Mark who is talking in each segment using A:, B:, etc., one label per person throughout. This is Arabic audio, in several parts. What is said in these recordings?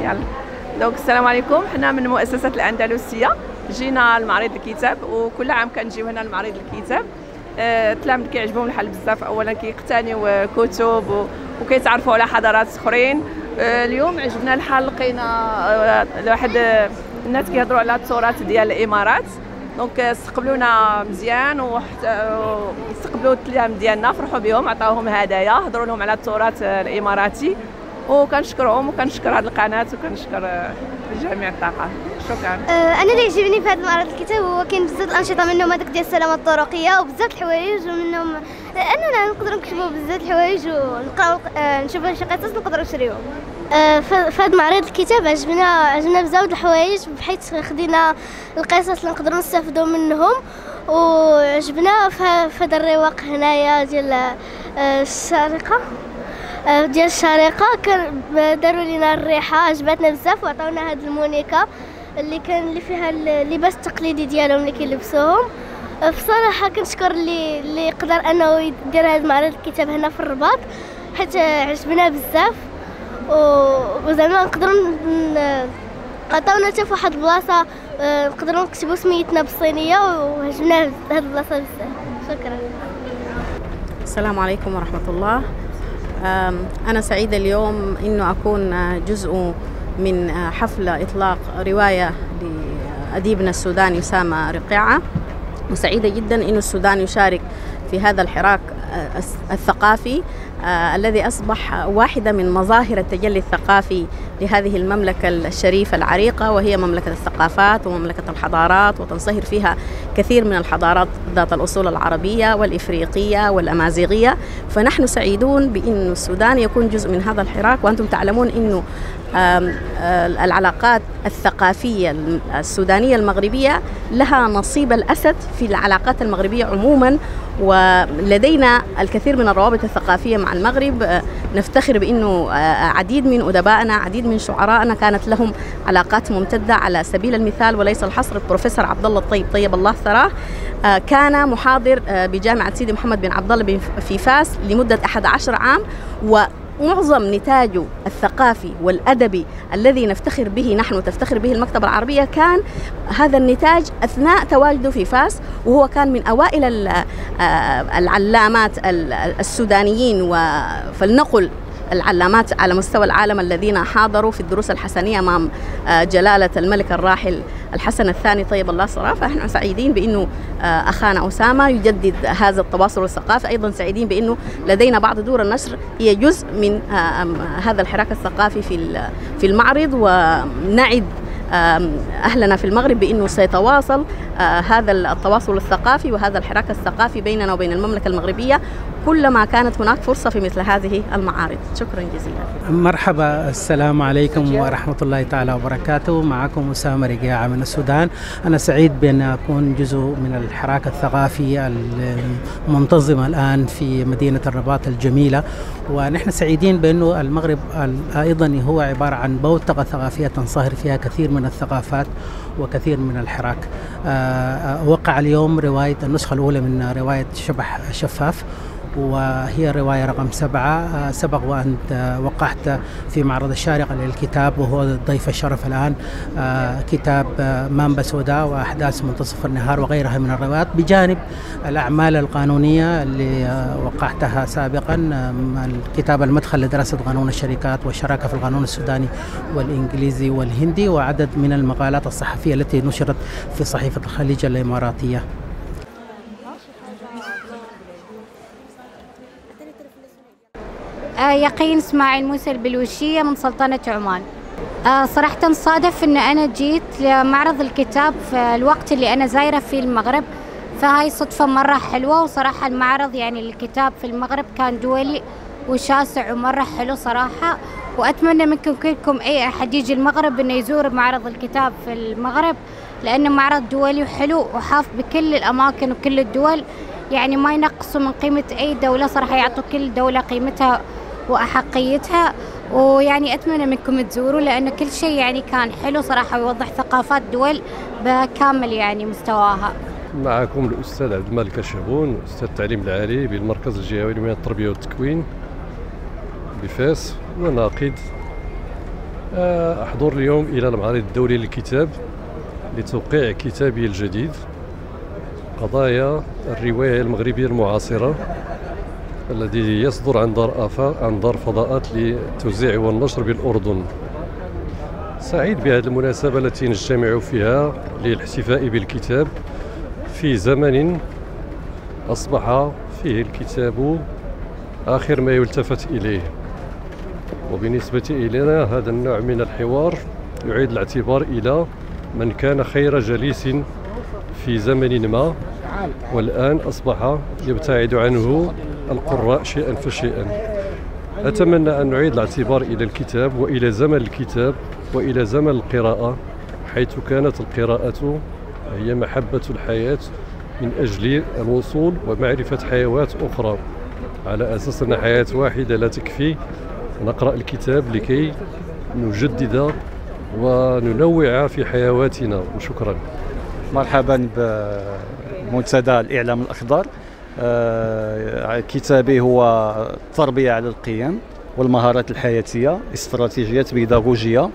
A: يلا. دونك السلام عليكم، حنا من مؤسسة الأندلسية جينا لمعرض الكتاب، وكل عام كنجيو هنا لمعرض الكتاب. التلاميذ كيعجبهم الحل بزاف، اولا كيقتنيو كتب وكيتعرفوا على حضارات اخرين. اليوم عجبنا الحال، لقينا واحد الناس كيهضروا على التراث ديال الامارات، دونك استقبلونا مزيان واستقبلوا التلاميذ ديالنا، فرحوا بهم، عطاوهم هدايا، هضروا لهم على التراث الاماراتي، وكنشكرهم وكنشكر هذه القناه وكنشكر جميع الطاقم. شكرا.
B: انا اللي يعجبني في هذا معرض الكتاب هو كاين بزاف الانشطه، منهم هذاك ديال السلامه الطرقيه وبزاف الحوايج، ومنهم اننا نقدروا نكتبوا بزاف الحوايج ونقراو نشوفوا شي قصص نقدروا نشريوهم. في هذا معرض الكتاب عجبنا بزاف الحوايج، بحيث خدينا القصص اللي نقدروا نستافدوا منهم، وعجبنا في هذا الرواق هنايا ديال الشارقه داروا لنا الريحه، عجبتنا بزاف، وعطاونا هاد المونيكا اللي فيها اللباس التقليدي ديالهم اللي كيلبسوهم. بصراحه كنشكر اللي قدر انه يدير هذا معرض الكتاب هنا في الرباط، حيت عجبنا بزاف، وزعما نقدروا عطاونا حتى في واحد البلاصه نقدروا نكتبوا سميتنا بالصينيه، وعجبنا هاد البلاصه بزاف. شكرا.
C: السلام عليكم ورحمه الله. أنا سعيدة اليوم إنه أكون جزء من حفل إطلاق رواية لأديبنا السوداني أسامة رقيعة، وسعيدة جدا إنه السودان يشارك في هذا الحراك الثقافي الذي أصبح واحدة من مظاهر التجلي الثقافي لهذه المملكة الشريفة العريقة، وهي مملكة الثقافات ومملكة الحضارات، وتنصهر فيها كثير من الحضارات ذات الأصول العربية والإفريقية والأمازيغية. فنحن سعيدون بأن السودان يكون جزء من هذا الحراك، وأنتم تعلمون أنه العلاقات الثقافية السودانية المغربية لها نصيب الأسد في العلاقات المغربية عموما، ولدينا الكثير من الروابط الثقافية مع المغرب. نفتخر بأنه عديد من أدبائنا، عديد من شعرائنا كانت لهم علاقات ممتدة. على سبيل المثال وليس الحصر، البروفيسور عبد الله الطيب طيب الله ثراه كان محاضر بجامعة سيدي محمد بن عبد الله في فاس لمدة 11 عام، ومعظم نتاجه الثقافي والأدبي الذي نفتخر به نحن وتفتخر به المكتبة العربية كان هذا النتاج أثناء تواجده في فاس، وهو كان من أوائل العلامات السودانيين، فلنقل العلامات على مستوى العالم الذين حاضروا في الدروس الحسنية أمام جلالة الملك الراحل الحسن الثاني طيب الله ثراه. فنحن سعيدين بأنه أخانا أسامة يجدد هذا التواصل الثقافي. أيضا سعيدين بأنه لدينا بعض دور النشر هي جزء من هذا الحراك الثقافي في المعرض، ونعد أهلنا في المغرب بأنه سيتواصل هذا التواصل الثقافي وهذا الحراك الثقافي بيننا وبين المملكة المغربية كلما كانت هناك فرصة في مثل هذه المعارض. شكرا جزيلا.
D: مرحبا، السلام عليكم ورحمة الله تعالى وبركاته. معكم أسامة رقيعة من السودان. أنا سعيد بأن أكون جزء من الحراك الثقافي المنتظم الآن في مدينة الرباط الجميلة، ونحن سعيدين بأنه المغرب أيضا هو عبارة عن بوتقة ثقافية تنصهر فيها كثير من الثقافات وكثير من الحراك. وقع اليوم رواية النسخة الأولى من رواية شبح شفاف، وهي الرواية رقم 7. سبق وأن وقعت في معرض الشارقة للكتاب، وهو ضيف الشرف الآن كتاب مامبا سوداء وأحداث منتصف النهار وغيرها من الروايات، بجانب الأعمال القانونية اللي وقعتها سابقا، كتاب المدخل لدراسة قانون الشركات والشراكة في القانون السوداني والإنجليزي والهندي، وعدد من المقالات الصحفية التي نشرت في صحيفة الخليج الإماراتية.
E: يقين اسماعيل موسى البلوشية من سلطنة عمان. صراحة صادف أن أنا جيت لمعرض الكتاب في الوقت اللي أنا زايرة فيه المغرب، فهاي صدفة مرة حلوة. وصراحة المعرض يعني الكتاب في المغرب كان دولي وشاسع ومرة حلو صراحة، وأتمنى منكم كلكم أي أحد يجي المغرب أنه يزور معرض الكتاب في المغرب، لأنه معرض دولي وحلو وحاف بكل الأماكن وكل الدول، يعني ما ينقصوا من قيمة أي دولة صراحة، يعطوا كل دولة قيمتها وأحقيتها. ويعني أتمنى منكم تزوروا، لأن كل شيء يعني كان حلو صراحة، ويوضح ثقافات دول بكامل يعني مستواها.
F: معكم الأستاذ عبد الملك الشهبون، أستاذ التعليم العالي بالمركز الجهوي للتربية والتكوين بفاس، وناقد أحضر اليوم إلى المعرض الدولي للكتاب لتوقيع كتابي الجديد قضايا الرواية المغربية المعاصرة، الذي يصدر عن دار فضاءات للتوزيع والنشر بالأردن. سعيد بهذه المناسبة التي نجتمع فيها للاحتفاء بالكتاب في زمن أصبح فيه الكتاب آخر ما يلتفت إليه. وبالنسبة إلينا هذا النوع من الحوار يعيد الاعتبار إلى من كان خير جليس في زمن ما، والآن أصبح يبتعد عنه القراء شيئا فشيئا. أتمنى أن نعيد الاعتبار إلى الكتاب وإلى زمن الكتاب وإلى زمن القراءة، حيث كانت القراءة هي محبة الحياة من أجل الوصول ومعرفة حيوات أخرى، على أساس أن حياة واحدة لا تكفي، نقرأ الكتاب لكي نجدد وننوع في حيواتنا. وشكرا.
G: مرحبا بمنتدى الإعلام الأخضر. كتابي هو التربية على القيم والمهارات الحياتية، استراتيجيات بيداغوجية،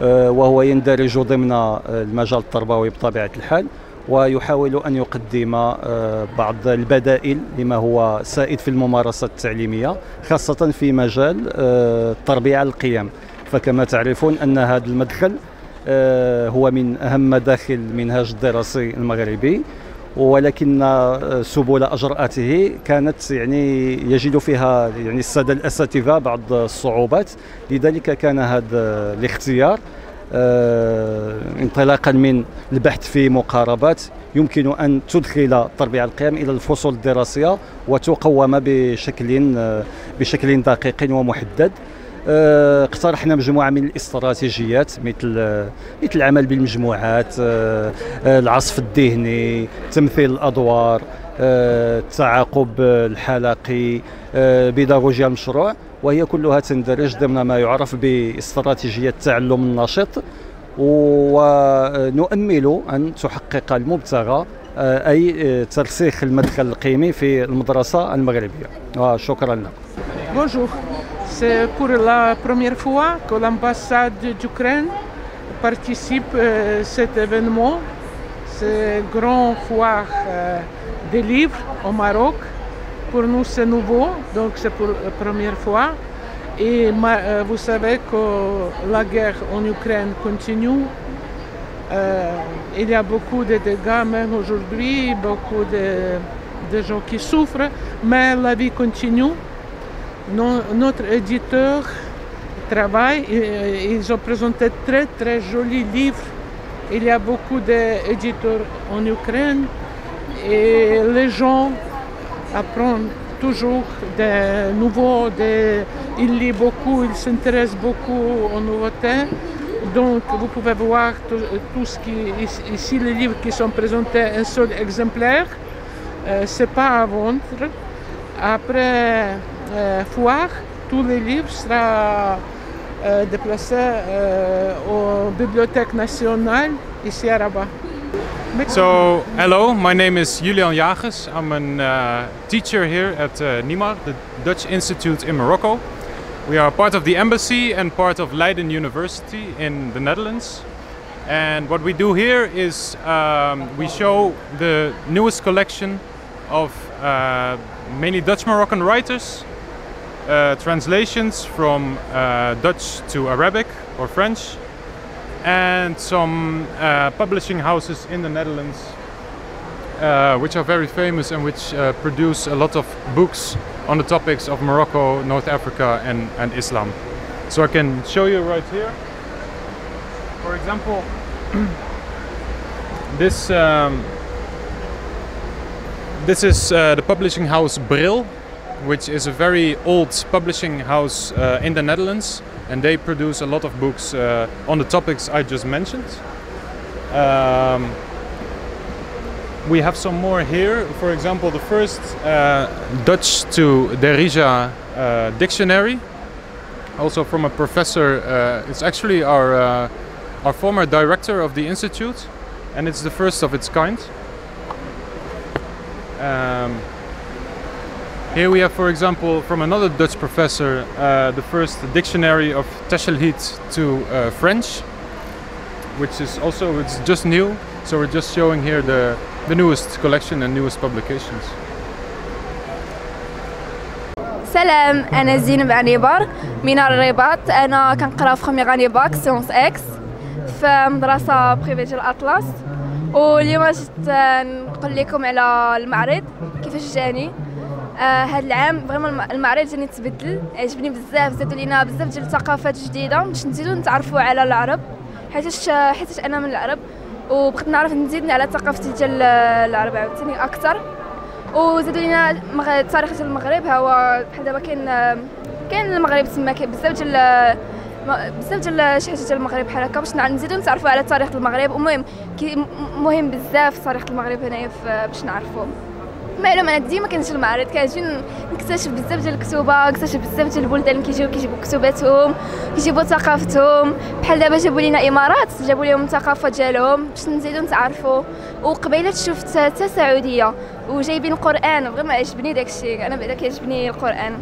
G: وهو يندرج ضمن المجال التربوي بطبيعة الحال، ويحاول أن يقدم بعض البدائل لما هو سائد في الممارسات التعليمية، خاصة في مجال التربية على القيم. فكما تعرفون أن هذا المدخل هو من أهم مداخل المنهاج الدراسي المغربي، ولكن سبل أجراءاته كانت يجد فيها السادة الأساتذة بعض الصعوبات. لذلك كان هذا الاختيار انطلاقا من البحث في مقاربات يمكن أن تدخل التربية على القيم إلى الفصول الدراسية وتقوم بشكل دقيق ومحدد. اقترحنا مجموعة من الاستراتيجيات مثل العمل بالمجموعات، العصف الذهني، تمثيل الأدوار، التعاقب الحلقي، بيداغوجيا المشروع، وهي كلها تندرج ضمن ما يعرف باستراتيجية التعلم النشط، ونؤمل أن تحقق المبتغى أي ترسيخ المدخل القيمي في المدرسة المغربية. وشكرا لكم.
H: Bonjour, c'est pour la première fois que l'ambassade d'Ukraine participe à cet événement. C'est grand foire des livres au Maroc. Pour nous, c'est nouveau, donc c'est pour la première fois. Et vous savez que la guerre en Ukraine continue. Il y a beaucoup de dégâts même aujourd'hui, beaucoup de gens qui souffrent, mais la vie continue. Notre éditeur travaille, ils ont présenté très jolis livres. Il y a beaucoup d'éditeurs en Ukraine et les gens apprennent toujours des nouveaux, ils lisent beaucoup, ils s'intéressent beaucoup aux nouveautés. Donc vous pouvez voir tout ce qui ici, les livres qui sont présentés, un seul exemplaire, c'est pas à vendre. Après foire, tous les livres seront déplacés aux bibliothèques nationales ici à Rabat.
I: So, hello, my name is Julian Jagers. I'm a teacher here at NIMAR, the Dutch Institute in Morocco. We are part of the embassy and part of Leiden University in the Netherlands. And what we do here is we show the newest collection of mainly Dutch Moroccan writers, translations from Dutch to Arabic or French, and some publishing houses in the Netherlands which are very famous and which produce a lot of books on the topics of Morocco, North Africa and Islam. So I can show you right here. For example, this is the publishing house Bril, which is a very old publishing house in the Netherlands, and they produce a lot of books on the topics I just mentioned. We have some more here. For example, the first Dutch to Derija dictionary, also from a professor. It's actually our former director of the institute, and it's the first of its kind. Here we have, for example, from another Dutch professor, the first dictionary of Taschelhit to French, which is also, it's just new. So we're just showing here the newest collection and newest publications.
J: سلام، أنا زينب عنيبر من الرباط. أنا كنقرا في خميغ عنيباك سيونس إكس في مدرسة بريفي ديال الأطلس، واليوم جيت نقول لكم على المعرض كيفاش جاني. هاد العام فريمون المعرض جاني تبدل، عجبني بزاف، زادوا لينا بزاف ديال الثقافات جديدة باش نزيدو نتعرفوا على العرب، حيتاش أنا من العرب وبغيت نعرف نزيد على ثقافتي ديال العرب عاوتاني أكثر. وزادوا لينا التاريخ ديال المغرب، ها هو بحال دابا كاين المغرب تما كاين بزاف ديال شي حاجه ديال المغرب بحال هكا باش نزيدو نتعرفوا على تاريخ المغرب. ومهم مهم بزاف تاريخ المغرب هنايا باش نعرفوه. معلوم انا ديما كنجي المعرض كنجي نكتشف بزاف ديال الكتوبه، نكتشف بزاف ديال البلدان كيجيبوا كتباتهم، كيجيبوا ثقافتهم. بحال دابا جابوا لينا امارات، جابوا لهم الثقافه ديالهم باش نزيدو نتعرفوا. وقبيله شفت حتى سعوديه وجايبين القران، فريمون عجبني داكشي، انا بعدا كيعجبني القران.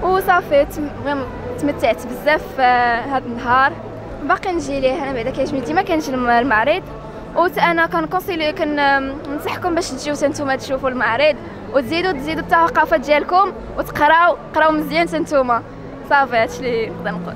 J: وصافي فريمون تمتعت بزاف هذا النهار، باقي نجي ليه. انا بعدا كيعجبني ديما كنجي للمعرض، انا كننصحكم باش تجيو نتوما تشوفوا المعرض وتزيدوا الثقافات ديالكم وتقراو مزيان نتوما. صافي هادشي اللي نقدر نقول.